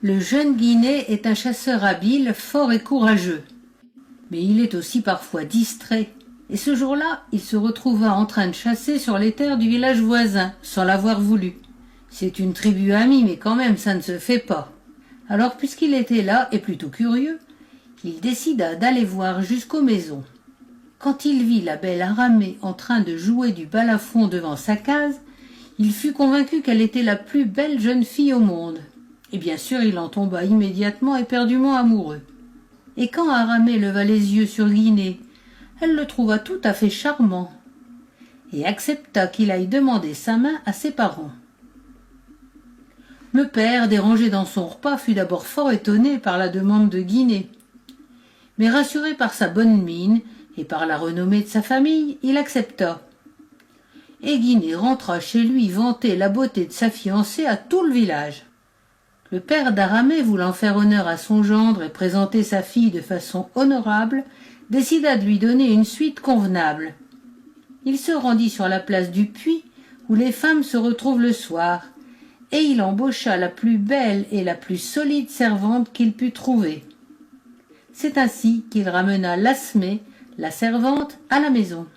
Le jeune Guinet est un chasseur habile, fort et courageux. Mais il est aussi parfois distrait, et ce jour-là, il se retrouva en train de chasser sur les terres du village voisin, sans l'avoir voulu. C'est une tribu amie, mais quand même, ça ne se fait pas. Alors, puisqu'il était là, et plutôt curieux, il décida d'aller voir jusqu'aux maisons. Quand il vit la belle Aramée en train de jouer du balafon devant sa case, il fut convaincu qu'elle était la plus belle jeune fille au monde. Et bien sûr, il en tomba immédiatement éperdument amoureux. Et quand Aramée leva les yeux sur Guinet, elle le trouva tout à fait charmant, et accepta qu'il aille demander sa main à ses parents. Le père, dérangé dans son repas, fut d'abord fort étonné par la demande de Guinet. Mais rassuré par sa bonne mine et par la renommée de sa famille, il accepta. Et Guinet rentra chez lui vanter la beauté de sa fiancée à tout le village. Le père d'Aramée, voulant faire honneur à son gendre et présenter sa fille de façon honorable, décida de lui donner une suite convenable. Il se rendit sur la place du puits, où les femmes se retrouvent le soir, et il embaucha la plus belle et la plus solide servante qu'il put trouver. C'est ainsi qu'il ramena Lasmée, la servante, à la maison.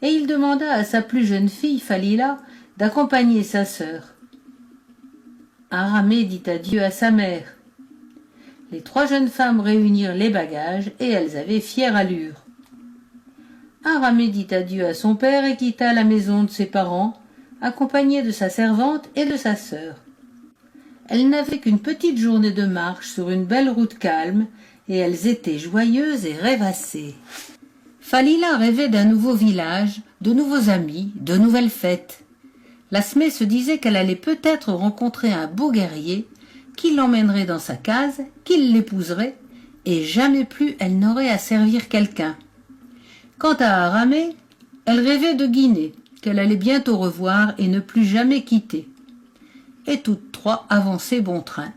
Et il demanda à sa plus jeune fille, Falila, d'accompagner sa sœur. Aramée dit adieu à sa mère. Les 3 jeunes femmes réunirent les bagages et elles avaient fière allure. Aramée dit adieu à son père et quitta la maison de ses parents, accompagnée de sa servante et de sa sœur. Elles n'avaient qu'une petite journée de marche sur une belle route calme, et elles étaient joyeuses et rêvassées. Falila rêvait d'un nouveau village, de nouveaux amis, de nouvelles fêtes. Lasmée se disait qu'elle allait peut-être rencontrer un beau guerrier, qui l'emmènerait dans sa case, qu'il l'épouserait, et jamais plus elle n'aurait à servir quelqu'un. Quant à Aramée, elle rêvait de Guinet, qu'elle allait bientôt revoir et ne plus jamais quitter. Et toutes 3 avançaient bon train.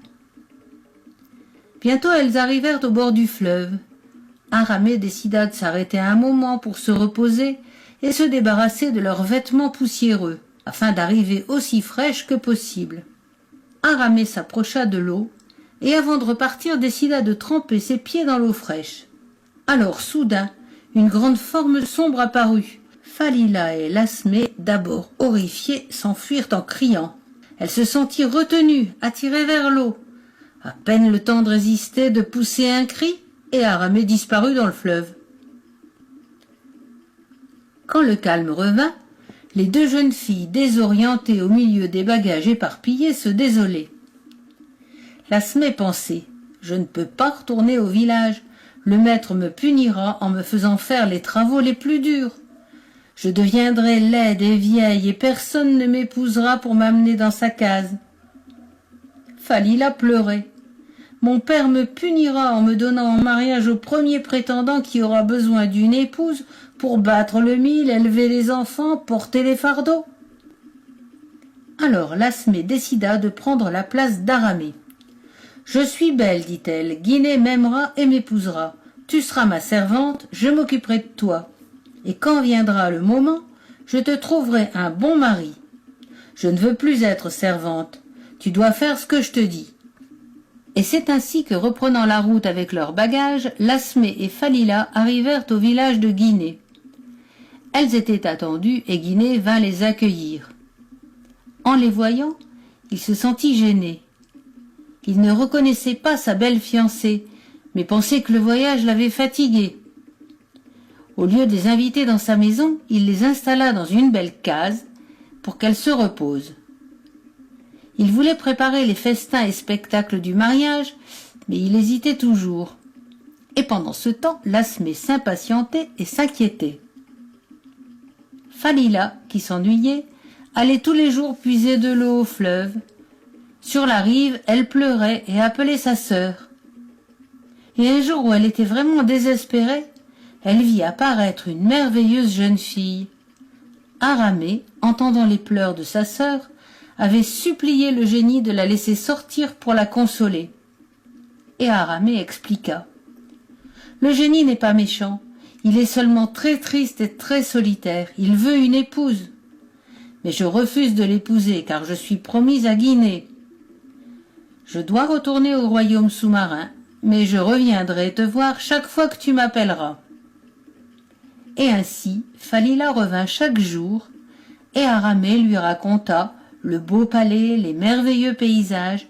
Bientôt elles arrivèrent au bord du fleuve. Aramée décida de s'arrêter un moment pour se reposer et se débarrasser de leurs vêtements poussiéreux, afin d'arriver aussi fraîche que possible. Aramée s'approcha de l'eau, et avant de repartir décida de tremper ses pieds dans l'eau fraîche. Alors soudain, une grande forme sombre apparut. Falila et Lasmée, d'abord horrifiées, s'enfuirent en criant. Elles se sentirent retenues, attirées vers l'eau. À peine le temps de résister, de pousser un cri, et Aramée disparut dans le fleuve. Quand le calme revint, les 2 jeunes filles, désorientées au milieu des bagages éparpillés, se désolaient. Lasmée pensait « Je ne peux pas retourner au village. Le maître me punira en me faisant faire les travaux les plus durs. Je deviendrai laide et vieille et personne ne m'épousera pour m'amener dans sa case. » Falila pleurait. « Mon père me punira en me donnant en mariage au premier prétendant qui aura besoin d'une épouse pour battre le mil, élever les enfants, porter les fardeaux. » Alors Lasmée décida de prendre la place d'Aramée. « Je suis belle, dit-elle, Guinet m'aimera et m'épousera. Tu seras ma servante, je m'occuperai de toi. Et quand viendra le moment, je te trouverai un bon mari. Je ne veux plus être servante, tu dois faire ce que je te dis. » Et c'est ainsi que, reprenant la route avec leurs bagages, Lasmée et Falila arrivèrent au village de Guinet. Elles étaient attendues et Guinet vint les accueillir. En les voyant, il se sentit gêné. Il ne reconnaissait pas sa belle fiancée, mais pensait que le voyage l'avait fatigué. Au lieu de les inviter dans sa maison, il les installa dans une belle case pour qu'elles se reposent. Il voulait préparer les festins et spectacles du mariage, mais il hésitait toujours. Et pendant ce temps, Lasmée s'impatientait et s'inquiétait. Falila, qui s'ennuyait, allait tous les jours puiser de l'eau au fleuve. Sur la rive, elle pleurait et appelait sa sœur. Et un jour où elle était vraiment désespérée, elle vit apparaître une merveilleuse jeune fille. Aramée, entendant les pleurs de sa sœur, avait supplié le génie de la laisser sortir pour la consoler. Et Aramée expliqua. « Le génie n'est pas méchant, il est seulement très triste et très solitaire, il veut une épouse. Mais je refuse de l'épouser car je suis promise à Guinet. Je dois retourner au royaume sous-marin, mais je reviendrai te voir chaque fois que tu m'appelleras. » Et ainsi Falila revint chaque jour, et Aramée lui raconta le beau palais, les merveilleux paysages,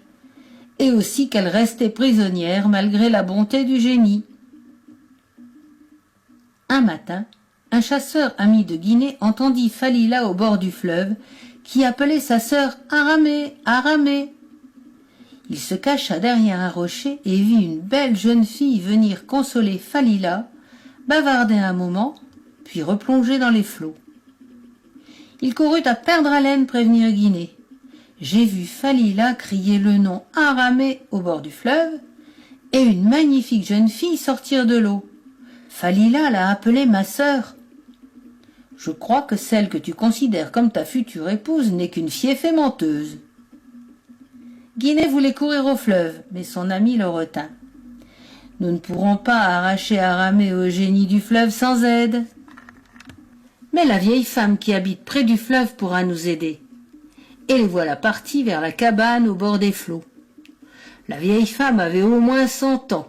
et aussi qu'elle restait prisonnière malgré la bonté du génie. Un matin, un chasseur ami de Guinée entendit Falila au bord du fleuve, qui appelait sa sœur « Aramée, Aramée ». Il se cacha derrière un rocher et vit une belle jeune fille venir consoler Falila, bavarder un moment, puis replonger dans les flots. Il courut à perdre haleine prévenir Guinée. « J'ai vu Falila crier le nom Aramée au bord du fleuve, et une magnifique jeune fille sortir de l'eau. Falila l'a appelée ma sœur. Je crois que celle que tu considères comme ta future épouse n'est qu'une fieffée menteuse. » Guinée voulait courir au fleuve, mais son ami le retint. « Nous ne pourrons pas arracher Aramée au génie du fleuve sans aide. » Mais la vieille femme qui habite près du fleuve pourra nous aider. Et les voilà partis vers la cabane au bord des flots. La vieille femme avait au moins 100 ans,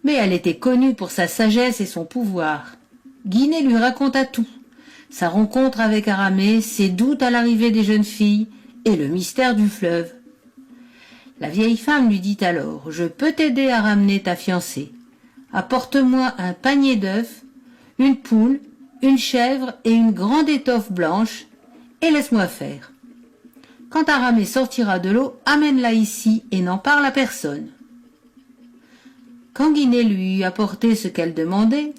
mais elle était connue pour sa sagesse et son pouvoir. Guinée lui raconta tout, sa rencontre avec Aramée, ses doutes à l'arrivée des jeunes filles et le mystère du fleuve. La vieille femme lui dit alors « Je peux t'aider à ramener ta fiancée. Apporte-moi un panier d'œufs, une poule, une chèvre et une grande étoffe blanche, et laisse-moi faire. Quand Aramée sortira de l'eau, amène-la ici et n'en parle à personne. » Quand Guinée lui eut apporté ce qu'elle demandait,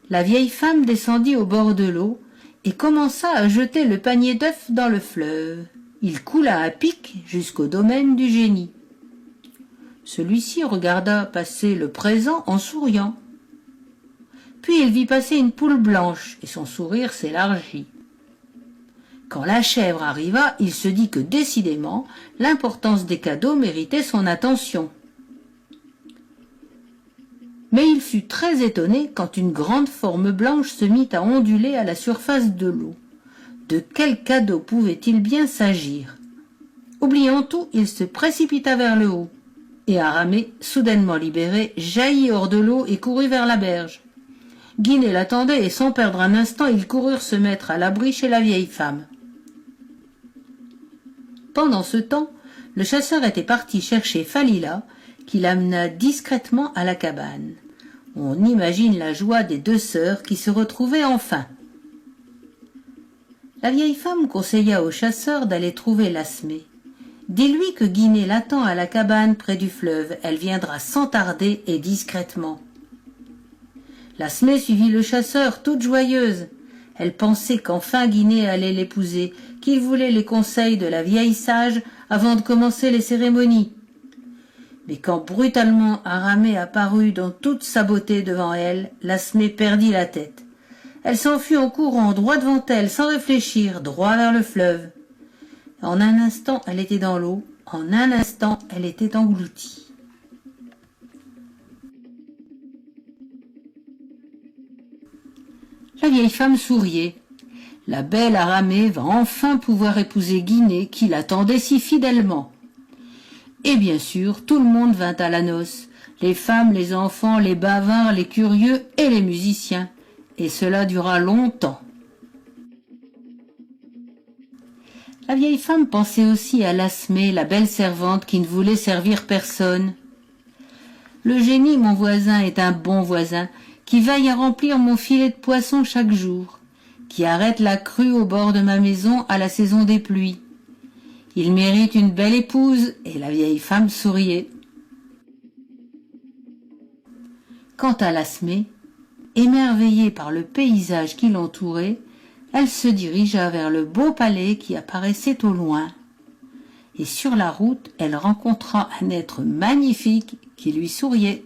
la vieille femme descendit au bord de l'eau et commença à jeter le panier d'œufs dans le fleuve. Il coula à pic jusqu'au domaine du génie. Celui-ci regarda passer le présent en souriant. Puis il vit passer une poule blanche, et son sourire s'élargit. Quand la chèvre arriva, il se dit que décidément, l'importance des cadeaux méritait son attention. Mais il fut très étonné quand une grande forme blanche se mit à onduler à la surface de l'eau. De quel cadeau pouvait-il bien s'agir? Oubliant tout, il se précipita vers le haut, et Aramée, soudainement libéré, jaillit hors de l'eau et courut vers la berge. Guinée l'attendait et sans perdre un instant, ils coururent se mettre à l'abri chez la vieille femme. Pendant ce temps, le chasseur était parti chercher Falila, qui l'amena discrètement à la cabane. On imagine la joie des deux sœurs qui se retrouvaient enfin. La vieille femme conseilla au chasseur d'aller trouver Lasmée. « Dis-lui que Guinée l'attend à la cabane près du fleuve, elle viendra sans tarder et discrètement. » Lasmée suivit le chasseur toute joyeuse. Elle pensait qu'enfin Guinée allait l'épouser, qu'il voulait les conseils de la vieille sage avant de commencer les cérémonies. Mais quand brutalement Aramée apparut dans toute sa beauté devant elle, Lasmée perdit la tête. Elle s'enfuit en courant droit devant elle, sans réfléchir, droit vers le fleuve. En un instant, elle était dans l'eau, en un instant, elle était engloutie. La vieille femme souriait. La belle Aramée va enfin pouvoir épouser Guinée qui l'attendait si fidèlement. Et bien sûr, tout le monde vint à la noce, les femmes, les enfants, les bavards, les curieux et les musiciens. Et cela dura longtemps. La vieille femme pensait aussi à Lasmée, la belle servante qui ne voulait servir personne. Le génie, mon voisin, est un bon voisin, qui veille à remplir mon filet de poisson chaque jour, qui arrête la crue au bord de ma maison à la saison des pluies. Il mérite une belle épouse, et la vieille femme souriait. Quant à Lasmée, émerveillée par le paysage qui l'entourait, elle se dirigea vers le beau palais qui apparaissait au loin. Et sur la route, elle rencontra un être magnifique qui lui souriait.